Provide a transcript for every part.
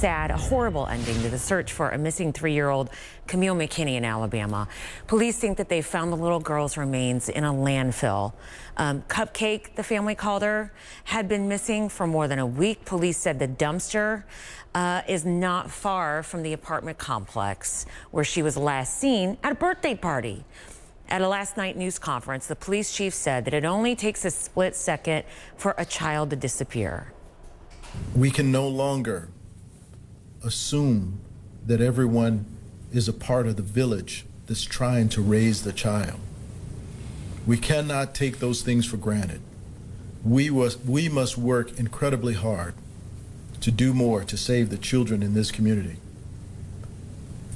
sad, a horrible ending to the search for a missing 3-year-old Camille McKinney in Alabama. Police think that they found the little girl's remains in a landfill. Cupcake, the family called her, had been missing for more than a week. Police said the dumpster is not far from the apartment complex where she was last seen at a birthday party. At a last night news conference, the police chief said that it only takes a split second for a child to disappear. We can no longer assume that everyone is a part of the village that's trying to raise the child. We cannot take those things for granted. We must work incredibly hard to do more to save the children in this community.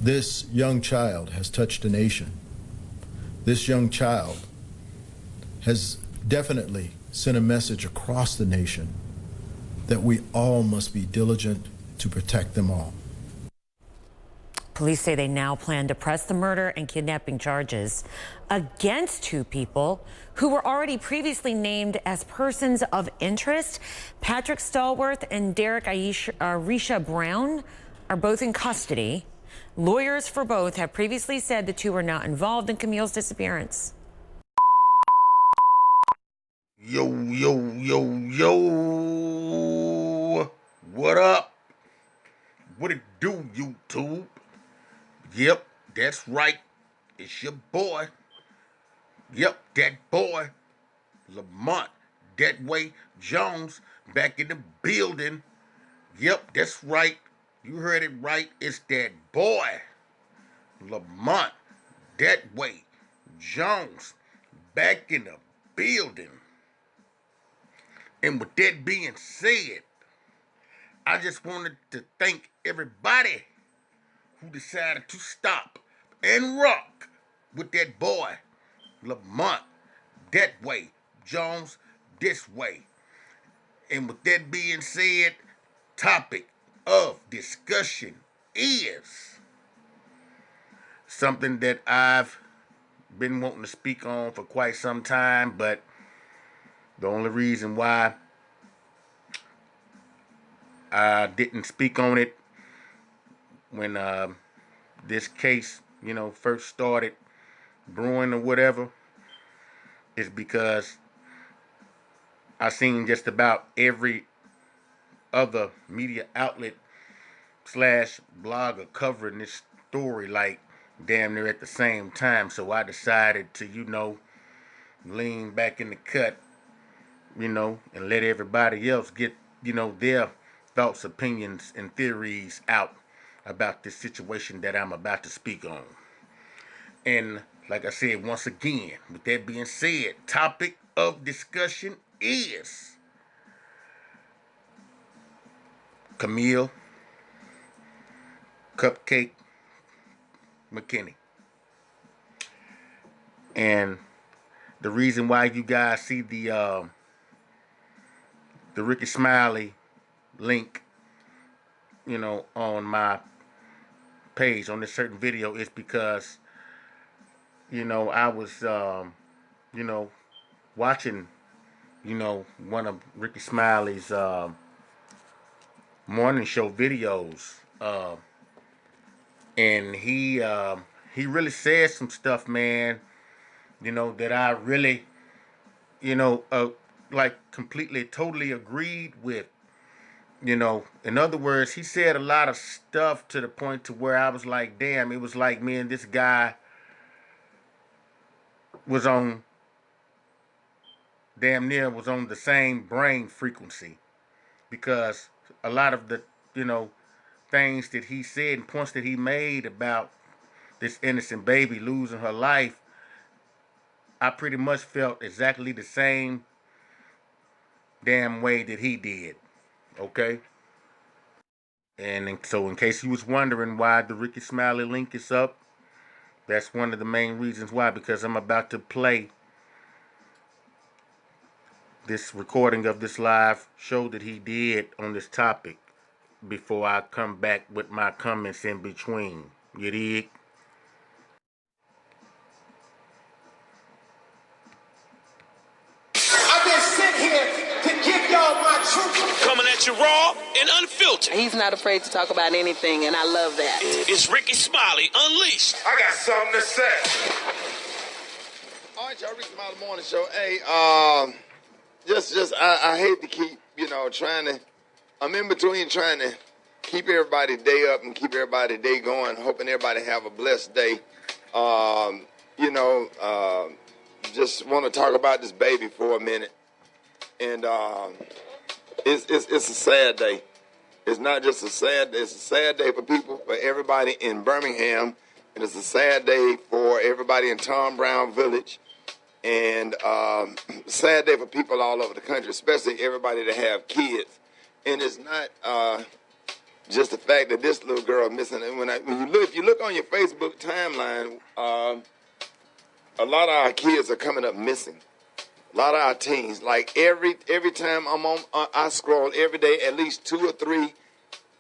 This young child has touched a nation. This young child has definitely sent a message across the nation that we all must be diligent to protect them all. Police say they now plan to press the murder and kidnapping charges against 2 people who were already previously named as persons of interest. Patrick Stallworth and Derek Arisha Brown are both in custody. Lawyers for both have previously said the 2 were not involved in Camille's disappearance. Yo, yo, yo, yo. What up? What it do, YouTube? Yep, that's right. It's your boy. Yep, that boy. Lamont Deadway Jones back in the building. Yep, that's right. You heard it right. It's that boy. Lamont Deadway Jones back in the building. And with that being said, I just wanted to thank everybody who decided to stop and rock with that boy, Lamont Deadway Jones this way. And with that being said, topic of discussion is something that I've been wanting to speak on for quite some time, but the only reason why I didn't speak on it when this case, first started brewing or whatever is because I seen just about every other media outlet / blogger covering this story like damn near at the same time. So I decided to, lean back in the cut, and let everybody else get, their thoughts, opinions, and theories out about this situation that I'm about to speak on. And like I said, once again, with that being said, topic of discussion is Camille Cupcake McKinney. And the reason why you guys see the Ricky Smiley link, on my page on this certain video is because, I was, watching, one of Ricky Smiley's morning show videos, and he really said some stuff, man, that I really, like completely, totally agreed with. In other words, he said a lot of stuff to the point to where I was like, damn, it was like me and this guy was on, damn near was on the same brain frequency. Because a lot of the, things that he said and points that he made about this innocent baby losing her life, I pretty much felt exactly the same damn way that he did. Okay? And so in case you was wondering why the Ricky Smiley link is up, that's one of the main reasons why, because I'm about to play this recording of this live show that he did on this topic before I come back with my comments in between. You dig? I've been sent here to give y'all my truth. Coming at at you raw and unfiltered. He's not afraid to talk about anything, and I love that. It's Ricky Smiley Unleashed. I got something to say. All right, y'all, Ricky Smiley Morning Show. Hey, I hate to keep, I'm in between trying to keep everybody's day up and keep everybody's day going, hoping everybody have a blessed day. Just want to talk about this baby for a minute. And it's a sad day. It's not just a sad day. It's a sad day for people, for everybody in Birmingham. And it's a sad day for everybody in Tom Brown Village. And sad day for people all over the country, especially everybody that have kids. And it's not just the fact that this little girl missing. And if you look on your Facebook timeline, a lot of our kids are coming up missing. A lot of our teens. Like every time I scroll every day, at least 2 or 3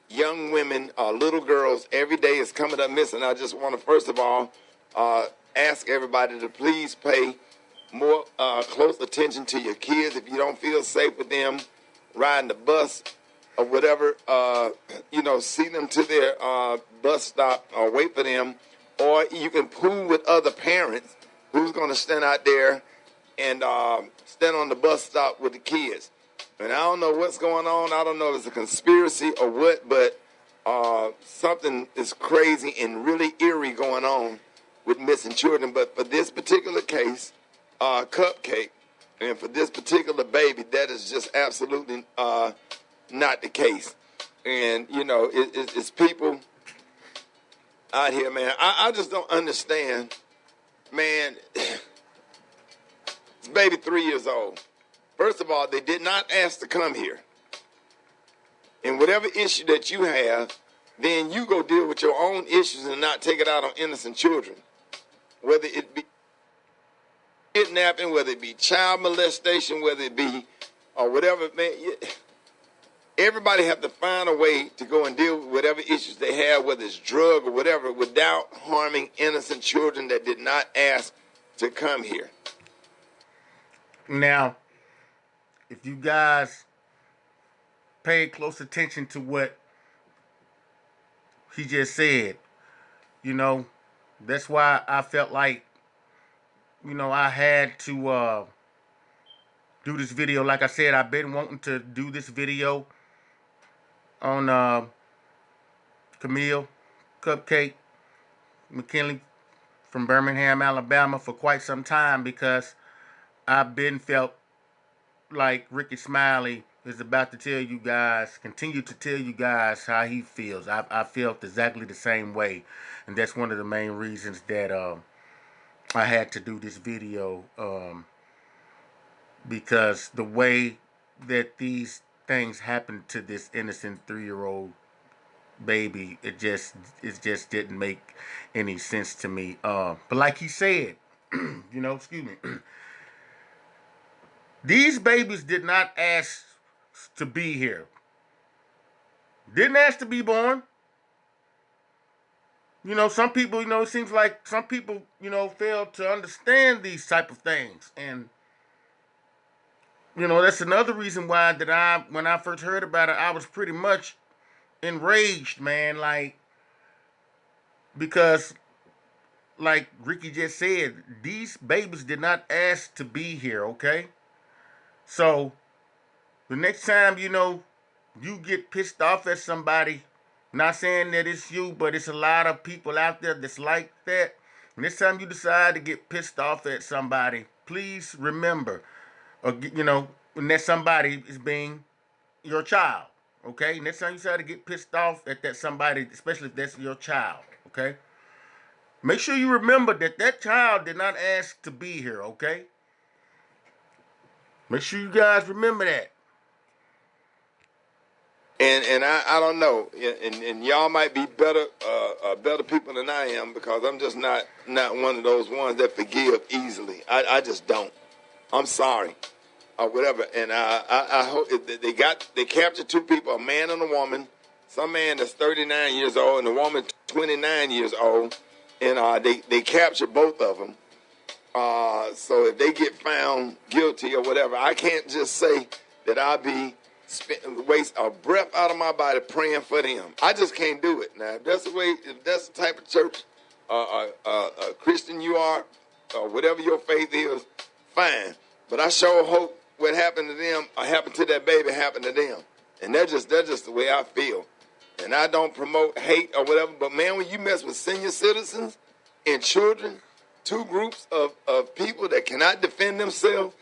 young women, little girls, every day is coming up missing. I just want to first of all ask everybody to please pay more close attention to your kids. If you don't feel safe with them riding the bus or whatever, see them to their bus stop or wait for them, or you can pool with other parents who's going to stand out there and stand on the bus stop with the kids. And I don't know what's going on. I don't know if it's a conspiracy or what, but something is crazy and really eerie going on with missing children. But for this particular case, Cupcake, and for this particular baby, that is just absolutely not the case. And, it's people out here, man. I just don't understand, man. This baby 3 years old. First of all, they did not ask to come here. And whatever issue that you have, then you go deal with your own issues and not take it out on innocent children. Whether it be kidnapping, whether it be child molestation, whether it be or whatever, man. Everybody have to find a way to go and deal with whatever issues they have, whether it's drug or whatever, without harming innocent children that did not ask to come here. Now, if you guys pay close attention to what he just said, that's why I felt like, I had to do this video. Like I said, I've been wanting to do this video on Camille Cupcake McKinley from Birmingham, Alabama for quite some time, because I've been felt like Ricky Smiley is about to continue to tell you guys how he feels. I felt exactly the same way. And that's one of the main reasons that I had to do this video, because the way that these things happened to this innocent 3-year-old baby, it just didn't make any sense to me. But like he said, excuse me, these babies did not ask to be here. Didn't ask to be born. Some people, it seems like some people, fail to understand these type of things. And, that's another reason why when I first heard about it, I was pretty much enraged, man. Because, like Ricky just said, these babies did not ask to be here, okay? So, the next time, you get pissed off at somebody, not saying that it's you, but it's a lot of people out there that's like that. Next time you decide to get pissed off at somebody, please remember, when that somebody is being your child, okay? Next time you decide to get pissed off at that somebody, especially if that's your child, okay? Make sure you remember that child did not ask to be here, okay? Make sure you guys remember that. And I don't know, and y'all might be better people than I am, because I'm just not one of those ones that forgive easily. I just don't. I'm sorry, or whatever. And I hope they captured 2 people, a man and a woman. Some man that's 39 years old and a woman 29 years old, and they captured both of them. So if they get found guilty or whatever, I can't just say that I'll be waste a breath out of my body praying for them. I just can't do it. Now, if that's the type of church, Christian you are, or whatever your faith is, fine. But I sure hope what happened to them or happened to that baby happened to them. And that's just the way I feel. And I don't promote hate or whatever, but man, when you mess with senior citizens and children, two groups of people that cannot defend themselves,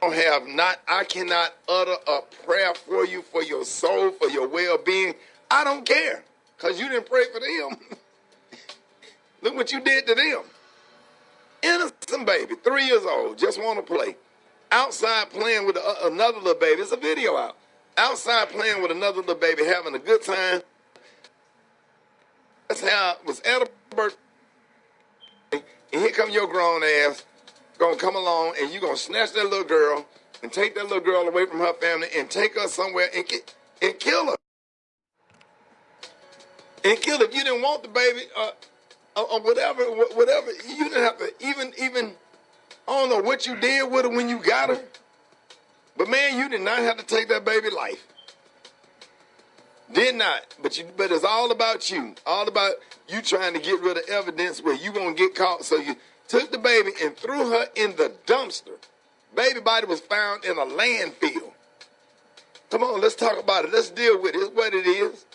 I cannot utter a prayer for you, for your soul, for your well-being. I don't care, because you didn't pray for them. Look what you did to them. Innocent baby, 3 years old, just want to play. Outside playing with another little baby. It's a video out. Outside playing with another little baby, having a good time. That's how it was at a birthday. And here come your grown ass gonna come along and you gonna snatch that little girl and take that little girl away from her family and take her somewhere and kill her. And kill her. If you didn't want the baby or whatever, you didn't have to even, I don't know what you did with her when you got her. But man, you did not have to take that baby life. Did not. But it's all about you. All about you trying to get rid of evidence where you gonna get caught. So you took the baby and threw her in the dumpster. Baby body was found in a landfill. Come on, let's talk about it. Let's deal with it. It's what it is.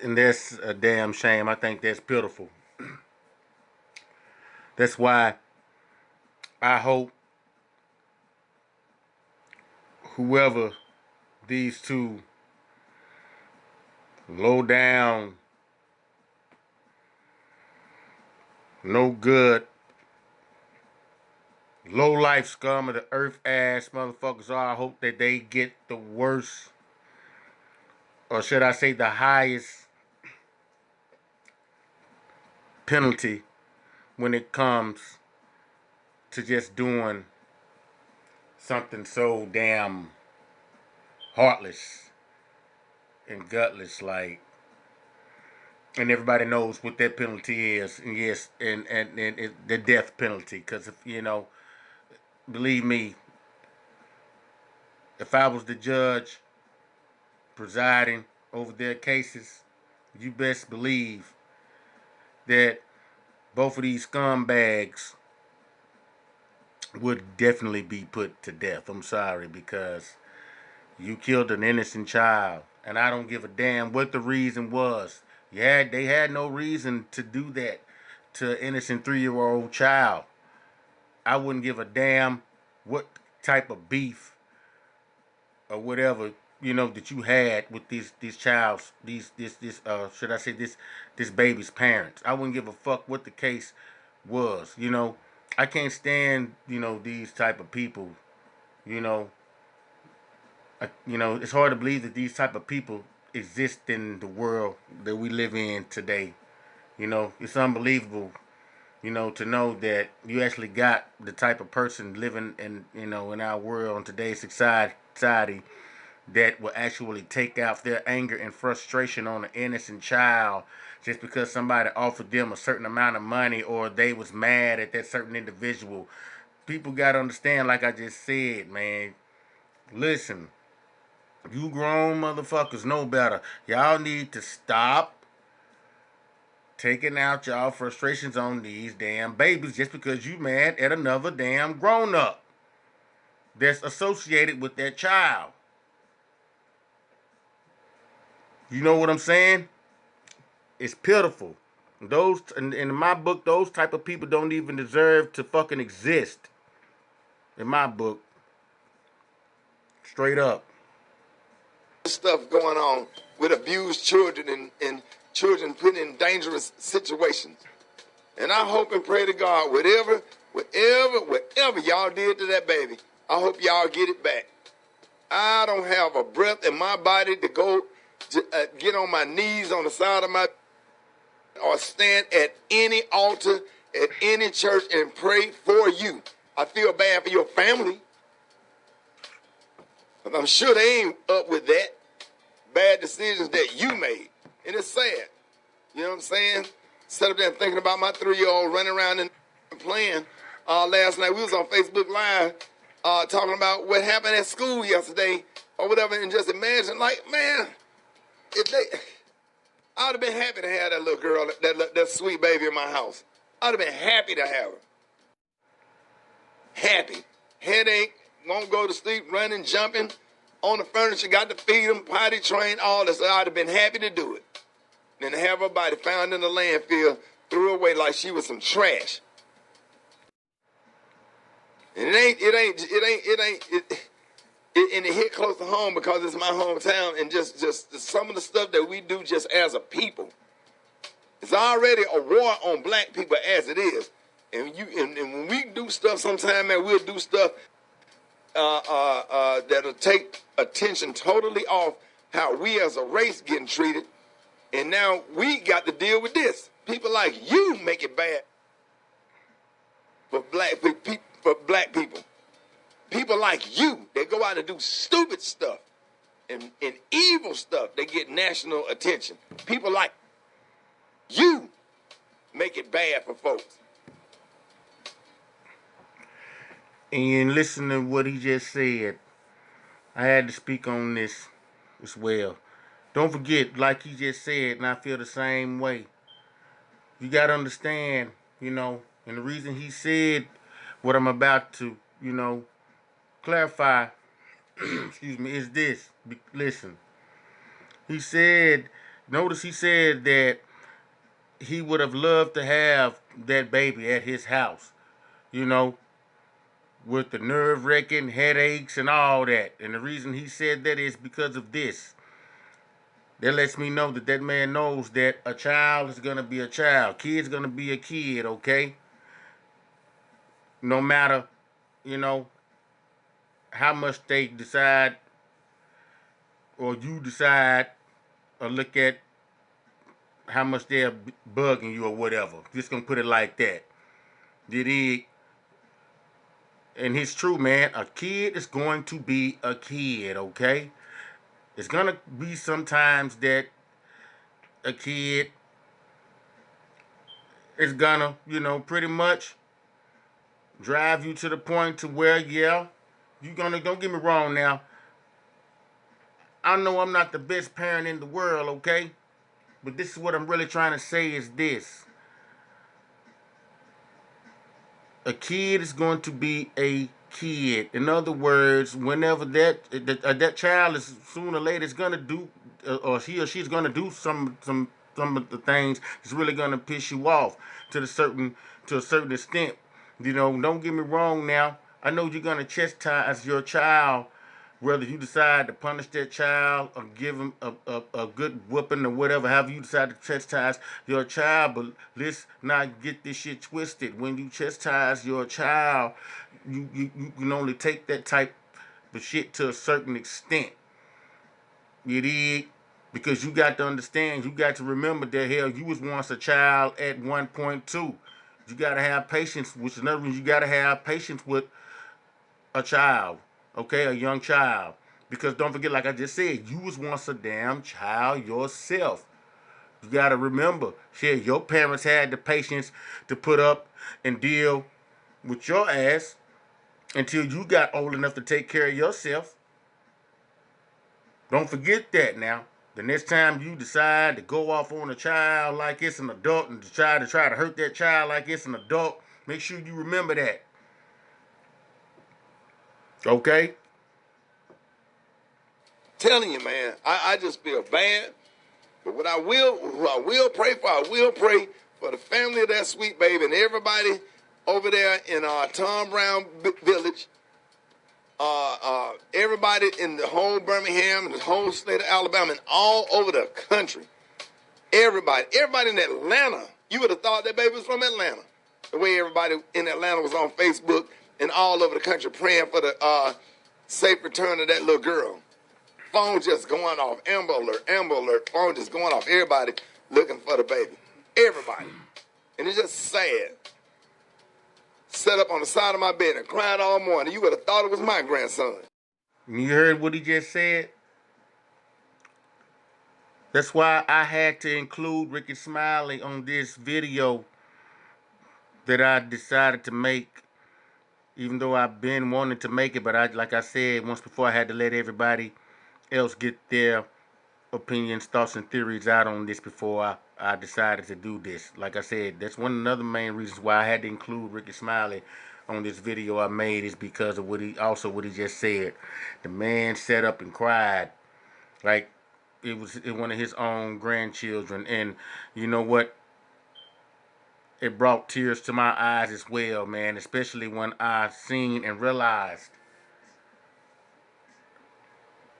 And that's a damn shame. I think that's pitiful. That's why I hope whoever these two low down, no good, low life scum of the earth ass motherfuckers are, I hope that they get the worst, or should I say the highest penalty when it comes to just doing something so damn heartless and gutless, like, and everybody knows what that penalty is, and yes, and the death penalty, because if you know, believe me, if I was the judge presiding over their cases, you best believe that both of these scumbags would definitely be put to death. I'm sorry, because you killed an innocent child, and I don't give a damn what the reason was. They had no reason to do that to an innocent 3-year-old child. I wouldn't give a damn what type of beef or whatever, you know, that you had with these should I say this baby's parents. I wouldn't give a fuck what the case was. You know, I can't stand, you know, these type of people. You know, it's hard to believe that these type of people exist in the world that we live in today. You know, it's unbelievable, you know, to know that you actually got the type of person living in, you know, in our world, in today's society, that will actually take out their anger and frustration on an innocent child just because somebody offered them a certain amount of money or they was mad at that certain individual. People got to understand, like I just said, man, listen, you grown motherfuckers know better. Y'all need to stop taking out y'all frustrations on these damn babies just because you mad at another damn grown-up that's associated with that child. You know what I'm saying? It's pitiful. Those, in my book, those type of people don't even deserve to fucking exist. In my book. Straight up. Stuff going on with abused children and children put in dangerous situations. And I hope and pray to God, whatever y'all did to that baby, I hope y'all get it back. I don't have a breath in my body to go to get on my knees on the side of my or stand at any altar at any church and pray for you. I feel bad for your family. But I'm sure they ain't up with that. Bad decisions that you made. And it's sad. You know what I'm saying? Sat up there and thinking about my 3-year-old running around and playing. Last night we was on Facebook Live talking about what happened at school yesterday or whatever, and just imagine, like, man, if they, I would have been happy to have that little girl, that sweet baby in my house. I would have been happy to have her. Happy. Headache, won't go to sleep, running, jumping on the furniture, got to feed them, potty trained, all this. I'd have been happy to do it. And to have her body found in the landfill, threw away like she was some trash. And and it hit close to home because it's my hometown, and just some of the stuff that we do just as a people. It's already a war on black people as it is. And when we do stuff sometime, man, we'll do stuff that'll take attention totally off how we as a race getting treated. And now we got to deal with this. People like you make it bad for black people. People like you, they go out and do stupid stuff and evil stuff. They get national attention. People like you make it bad for folks. And listen to what he just said. I had to speak on this as well. Don't forget, like he just said, and I feel the same way. You got to understand, and the reason he said what I'm about to, clarify, excuse me, is this. Listen, notice he said that he would have loved to have that baby at his house, with the nerve-wracking headaches and all that. And the reason he said that is because of this. That lets me know that man knows that a child is going to be a child. Kid's going to be a kid, okay? No matter, how much they decide or you decide or look at how much they're bugging you or whatever. Just going to put it like that. Did he? And it's true, man. A kid is going to be a kid, okay? It's going to be sometimes that a kid is going to, pretty much drive you to the point to where, yeah, you're going to, don't get me wrong now. I know I'm not the best parent in the world, okay? But this is what I'm really trying to say is this. A kid is going to be a kid. In other words, whenever that child is sooner or later is going to do, or he or she's going to do some of the things that's really going to piss you off to a certain extent. Don't get me wrong now. I know you're going to chastise your child, whether you decide to punish that child or give him a good whooping or whatever, however you decide to chastise your child. But let's not get this shit twisted. When you chastise your child, you can only take that type of shit to a certain extent. You dig? Because you got to understand, you got to remember that, hell, you was once a child at one point too. You got to have patience, which is another reason you got to have patience with a child, okay, a young child. Because don't forget, like I just said, you was once a damn child yourself. You got to remember, shit, your parents had the patience to put up and deal with your ass until you got old enough to take care of yourself. Don't forget that now. The next time you decide to go off on a child like it's an adult and try to hurt that child like it's an adult, make sure you remember that. Okay? Telling you, man, I just feel bad. But who I will pray for the family of that sweet baby and everybody over there in Tom Brown Village. Everybody in the whole Birmingham and the whole state of Alabama and all over the country. Everybody in Atlanta. You would have thought that baby was from Atlanta. The way everybody in Atlanta was on Facebook and all over the country praying for the safe return of that little girl. Phone just going off. Amber alert. Phone just going off. Everybody looking for the baby. Everybody. And it's just sad. Sat up on the side of my bed and cried all morning. You would have thought it was my grandson. You heard what he just said? That's why I had to include Ricky Smiley on this video that I decided to make Even though I've been wanting to make it, but like I said once before, I had to let everybody else get their opinions, thoughts, and theories out on this before I decided to do this. Like I said, that's another main reasons why I had to include Ricky Smiley on this video I made is because of what he just said. The man sat up and cried like it was one of his own grandchildren, and you know what? It brought tears to my eyes as well, man. Especially when I seen and realized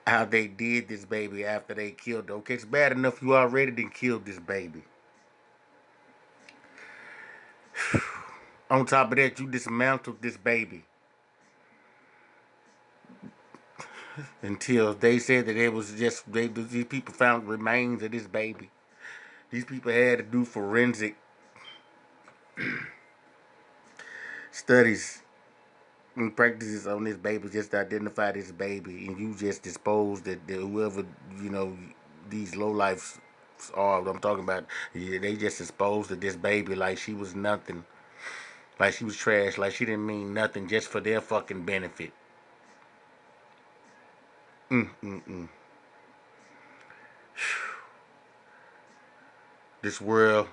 how they did this baby after they killed her. Okay, it's bad enough you already done killed this baby. On top of that, you dismantled this baby until they said that it was just these people found remains of this baby. These people had to do forensic studies and practices on this baby just to identify this baby, and you just disposed that whoever these lowlifes are. What I'm talking about, yeah, they just disposed of this baby like she was nothing, like she was trash, like she didn't mean nothing, just for their fucking benefit. This world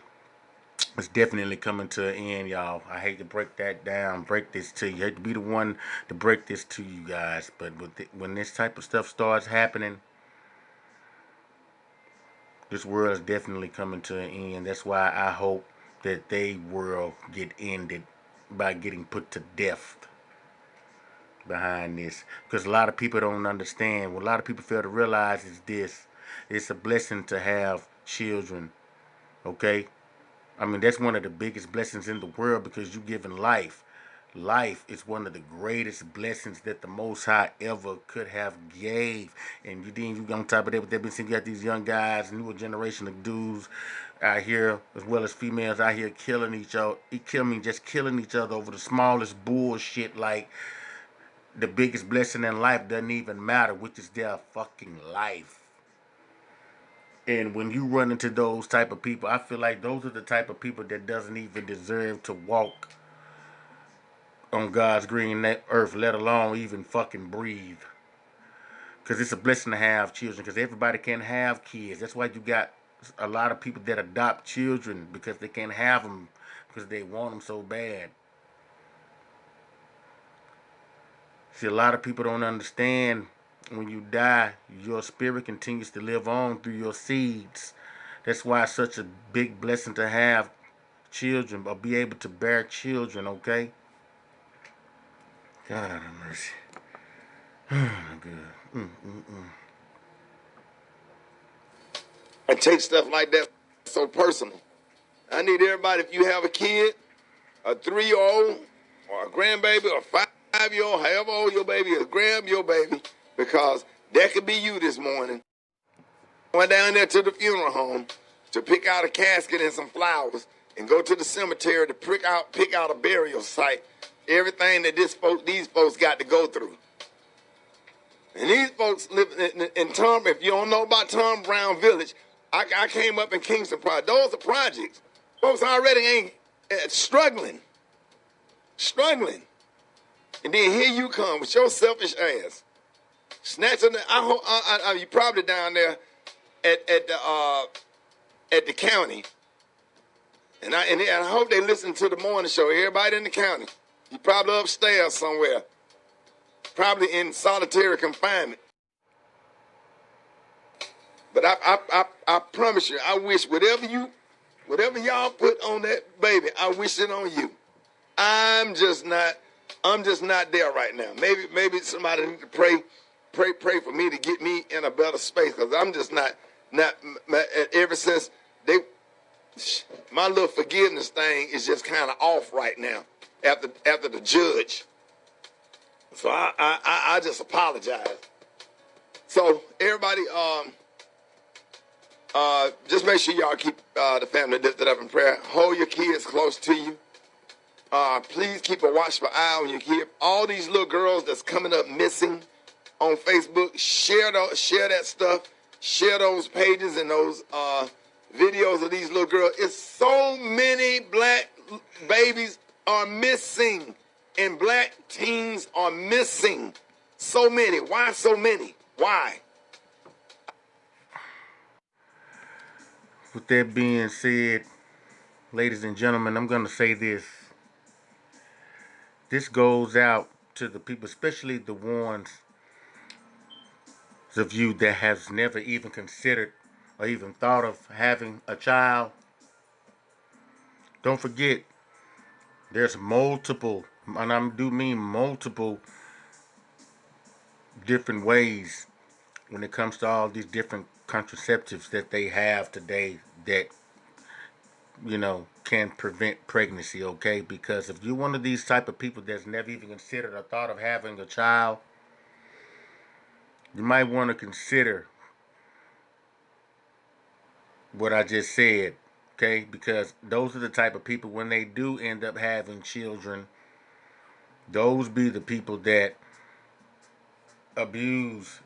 is definitely coming to an end, y'all. I hate to break that down, break this to you. I hate to be the one to break this to you guys, but when this type of stuff starts happening, this world is definitely coming to an end. That's why I hope that they world get ended by getting put to death behind this. Because a lot of people don't understand. What a lot of people fail to realize is this. It's a blessing to have children. Okay? I mean, that's one of the biggest blessings in the world because you're giving life. Life is one of the greatest blessings that the Most High ever could have gave. And you on top of that, they've been seeing you got these young guys, newer generation of dudes out here, as well as females out here killing each other. Just killing each other over the smallest bullshit. Like the biggest blessing in life doesn't even matter, which is their fucking life. And when you run into those type of people, I feel like those are the type of people that doesn't even deserve to walk on God's green earth, let alone even fucking breathe. Because it's a blessing to have children, because everybody can't have kids. That's why you got a lot of people that adopt children, because they can't have them, because they want them so bad. See, a lot of people don't understand when you die, your spirit continues to live on through your seeds. That's why it's such a big blessing to have children or be able to bear children, okay? God have mercy. Oh my God. I take stuff like that so personal. I need everybody, if you have a kid, a 3-year-old, or a grandbaby, or a 5-year-old, however old your baby is, grab your baby, because that could be you this morning. I went down there to the funeral home to pick out a casket and some flowers and go to the cemetery to pick out a burial site. Everything that these folks got to go through. And these folks live in Tom. If you don't know about Tom Brown Village, I came up in Kingston Project. Those are projects. Folks already ain't struggling. And then here you come with your selfish ass. Snatching the, you probably down there at the county. And I hope they listen to the morning show. Everybody in the county. You probably upstairs somewhere. Probably in solitary confinement. But I promise you, I wish whatever y'all put on that baby, I wish it on you. I'm just not there right now. Maybe somebody need to pray for me to get me in a better space, because I'm just not ever since my little forgiveness thing is just kind of off right now after the judge. So I just apologize. So everybody, just make sure y'all keep the family lifted up in prayer. Hold your kids close to you. Please keep a watchful eye on your kid. All these little girls that's coming up missing on Facebook, share that stuff. Share those pages and those videos of these little girls. It's so many black babies are missing in black so many? Why so many? Why? With that being said, ladies and gentlemen, I'm going to say this. This goes out to the people, especially the ones of you that has never even considered or even thought of having a child. Don't forget, there's multiple, and I do mean multiple different ways when it comes to all these different contraceptives that they have today that, can prevent pregnancy, okay? Because if you're one of these type of people that's never even considered or thought of having a child, you might want to consider what I just said, okay? Because those are the type of people, when they do end up having children, those be the people that abuse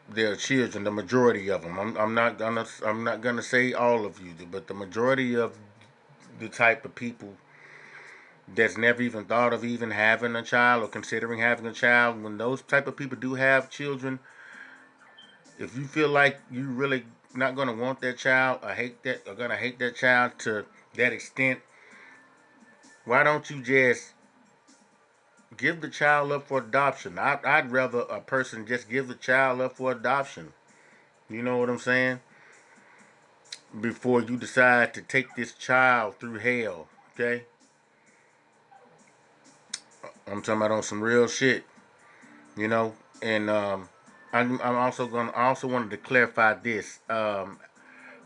their children. The majority of them. I'm not gonna say all of you, but the majority of the type of people that's never even thought of even having a child or considering having a child, when those type of people do have children, if you feel like you really not gonna want that child or gonna hate that child to that extent, why don't you just give the child up for adoption? I'd rather a person just give the child up for adoption. You know what I'm saying? Before you decide to take this child through hell, okay? I'm talking about on some real shit, you know. And I also wanted to clarify this.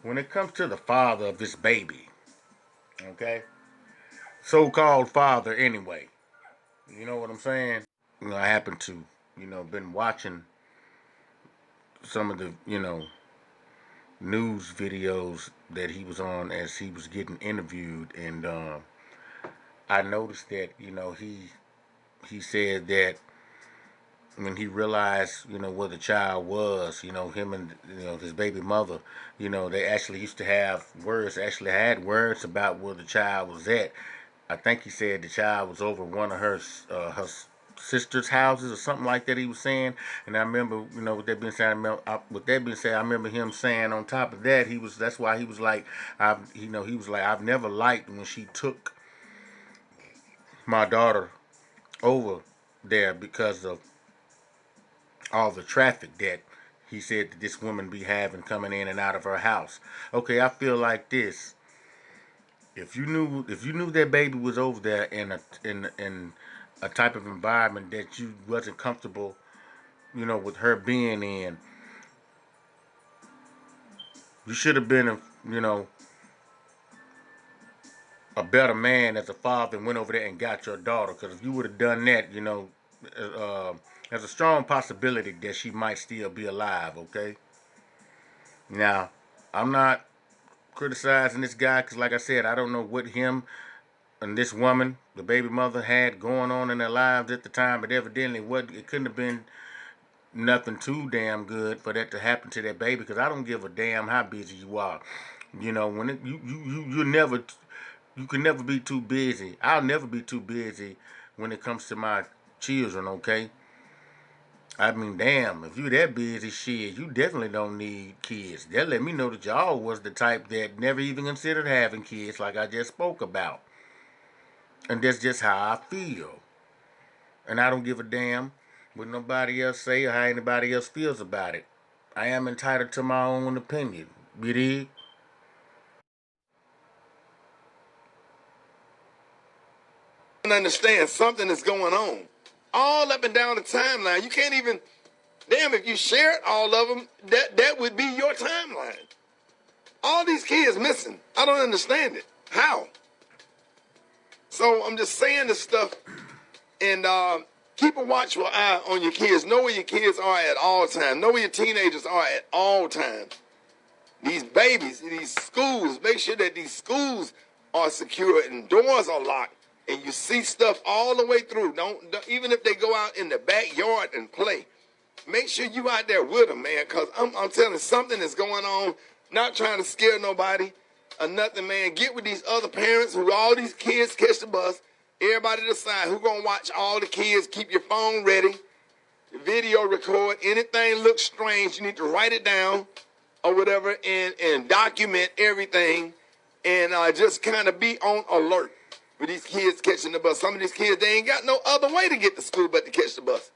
When it comes to the father of this baby, okay, so-called father, anyway. You know what I'm saying? I happen to, been watching some of the, news videos that he was on as he was getting interviewed, and I noticed that, he said that when he realized, where the child was, him and his baby mother, they actually used to have words, actually had words about where the child was at. I think he said the child was over one of her sister's houses or something like that. He was saying, and I remember, with that being said, I remember him saying on top of that, that's why he was like, I've never liked when she took my daughter over there because of all the traffic that he said that this woman be having coming in and out of her house. Okay, I feel like this. If you knew that baby was over there in a type of environment that you wasn't comfortable, with her being in, you should have been a better man as a father and went over there and got your daughter. Because if you would have done that, there's a strong possibility that she might still be alive. Okay. Now, I'm not criticizing this guy because, like I said, I don't know what him and this woman, the baby mother, had going on in their lives at the time, but evidently it couldn't have been nothing too damn good for that to happen to that baby. Because I don't give a damn how busy you are. When you can never be too busy. I'll never be too busy when it comes to my children. Okay. I mean, damn, if you that busy, shit, you definitely don't need kids. That let me know that y'all was the type that never even considered having kids, like I just spoke about. And that's just how I feel. And I don't give a damn what nobody else say or how anybody else feels about it. I am entitled to my own opinion. You dig? Understand something is going on. All up and down the timeline. You can't even, damn, if you shared all of them, that would be your timeline. All these kids missing. I don't understand it. How? So I'm just saying this stuff, and keep a watchful eye on your kids. Know where your kids are at all times. Know where your teenagers are at all times. These babies, these schools, make sure that these schools are secure and doors are locked. And you see stuff all the way through. Don't even if they go out in the backyard and play, make sure you out there with them, man. Cause I'm telling you, something is going on. Not trying to scare nobody or nothing, man. Get with these other parents who all these kids catch the bus. Everybody decide who gonna watch all the kids. Keep your phone ready. video record. Anything looks strange, you need to write it down or whatever and document everything and just kind of be on alert with these kids catching the bus. Some of these kids, they ain't got no other way to get to school but to catch the bus.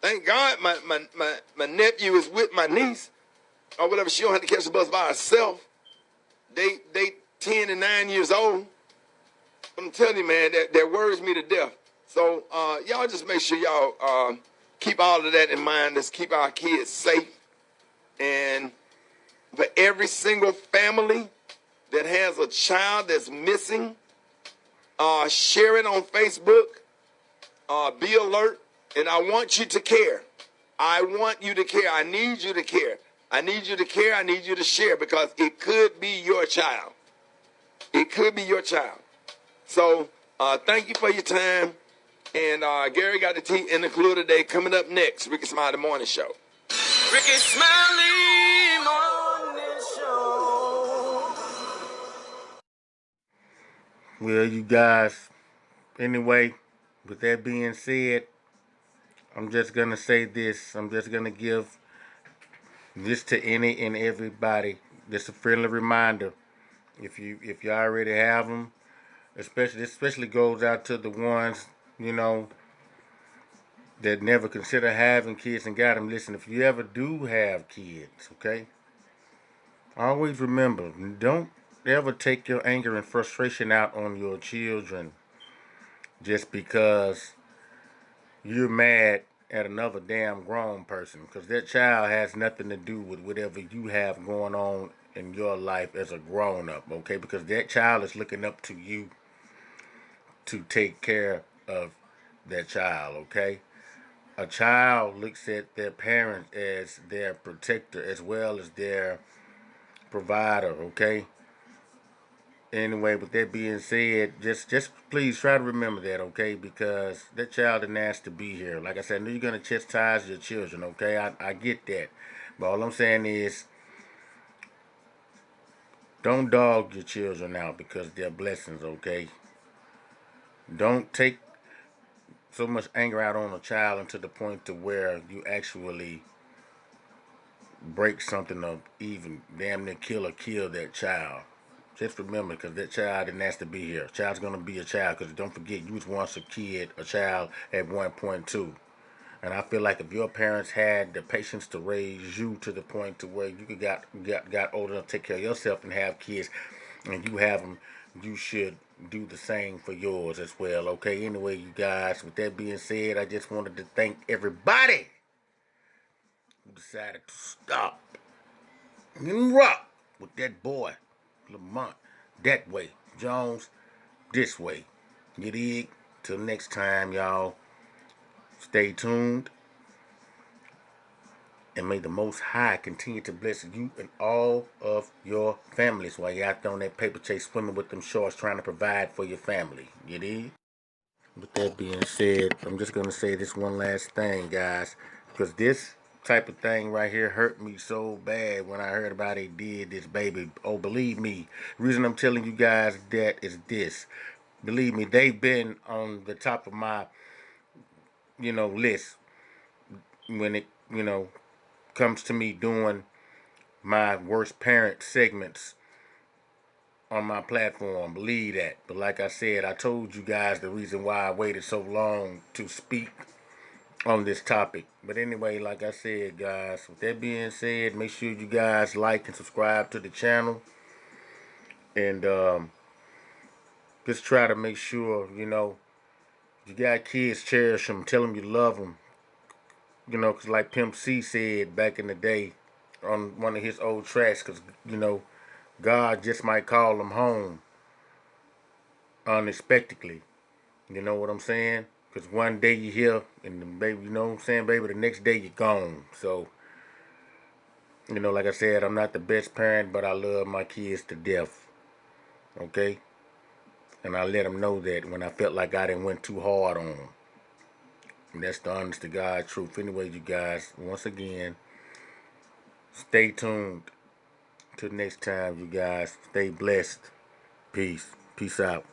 Thank God my nephew is with my niece or whatever. She don't have to catch the bus by herself. They 10 and 9 years old. I'm telling you, man, that worries me to death. So y'all just make sure y'all keep all of that in mind. Let's keep our kids safe. And for every single family that has a child that's missing, share it on Facebook. Be alert. And I want you to care. I want you to care. I need you to care. I need you to care. I need you to share because it could be your child. It could be your child. So thank you for your time. And Gary got the tea in the clue today. Coming up next, Ricky Smiley Morning Show. Ricky Smiley Morning Show. Well, you guys, anyway, with that being said, I'm just going to say this. I'm just going to give this to any and everybody. Just a friendly reminder. If you already have them, especially goes out to the ones, that never consider having kids and got them. Listen, if you ever do have kids, okay, always remember, don't ever take your anger and frustration out on your children just because you're mad at another damn grown person, because that child has nothing to do with whatever you have going on in your life as a grown up, okay? Because that child is looking up to you to take care of that child, okay? A child looks at their parents as their protector as well as their provider, okay? Anyway, with that being said, just please try to remember that, okay? Because that child didn't ask to be here. Like I said, I know you're going to chastise your children, okay? I get that. But all I'm saying is, don't dog your children out because they're blessings, okay? Don't take so much anger out on a child until the point to where you actually break something or even damn near kill that child. Just remember, because that child didn't ask to be here. Child's going to be a child, because don't forget, you was once a child at one point too. And I feel like if your parents had the patience to raise you to the point to where you got old enough to take care of yourself and have kids, and you have them, you should do the same for yours as well, okay? Anyway, you guys, with that being said, I just wanted to thank everybody who decided to stop and rock with that boy, Lamont, that way, Jones, this way. You dig? Till next time, y'all, stay tuned. And may the Most High continue to bless you and all of your families while you're out there on that paper chase swimming with them sharks trying to provide for your family. You dig? With that being said, I'm just going to say this one last thing, guys. Because this type of thing right here hurt me so bad when I heard about it did this, baby. Oh, believe me. The reason I'm telling you guys that is this. Believe me, they've been on the top of my, list when it, comes to me doing my worst parent segments on my platform. Believe that. But like I said, I told you guys the reason why I waited so long to speak on this topic. But anyway, like I said, guys, with that being said, make sure you guys like and subscribe to the channel. And just try to make sure, you got kids, cherish them. Tell them you love them. Because like Pimp C said back in the day on one of his old tracks, because, God just might call them home unexpectedly. You know what I'm saying? Because one day you're here, and the baby, you know what I'm saying, baby, the next day you're gone. So, like I said, I'm not the best parent, but I love my kids to death. Okay? And I let them know that when I felt like I didn't went too hard on them. And that's the honest to God truth. Anyway, you guys, once again, stay tuned. Till next time, you guys. Stay blessed. Peace. Peace out.